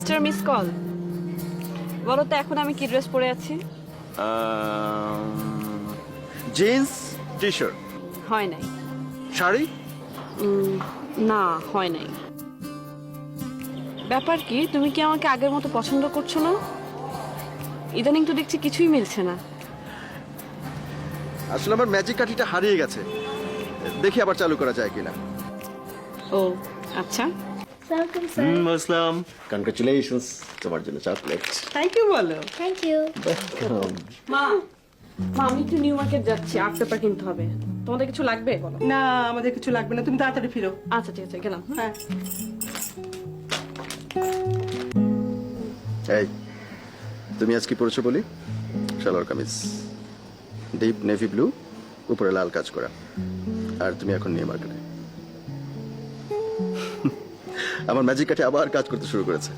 Mister miss call, বলো তো এখন আমি কি ড্রেস পরে আছি? জিন্স টি শার্ট হয় নাই। শাড়ি না, হয় নাই। ব্যাপার কি, তুমি কি আমাকে আগের মতো পছন্দ করছো না? ইদানিং তো দেখছি কিছুই মিলছে না। আসলে আমার ম্যাজিক কাঠিটা হারিয়ে গেছে, দেখি আবার চালু করা যায় কিনা। ও আচ্ছা, Welcome, sir. আসসালাম, কনগ্রাচুলেশনস, তোমার জন্য চকলেট। থ্যাংক ইউ বলো। Thank you. মা, আমি একটু নিউ মার্কেট যাচ্ছি, আর্ট পেপার কিনতে হবে। তোমাদের কিছু লাগবে বলো? না, আমাদের কিছু লাগবে না, তুমি তাড়াতাড়ি ফিরো। আচ্ছা ঠিক আছে, গেলাম। হ্যাঁ। এই, তুমি আজ কি পরেছো বলি? Salwar kameez, deep navy blue, উপরে লাল কাজ করা, আর তুমি এখন নিউ মার্কেটে। আমার ম্যাজিক কাঠি আবার কাজ করতে শুরু করেছে।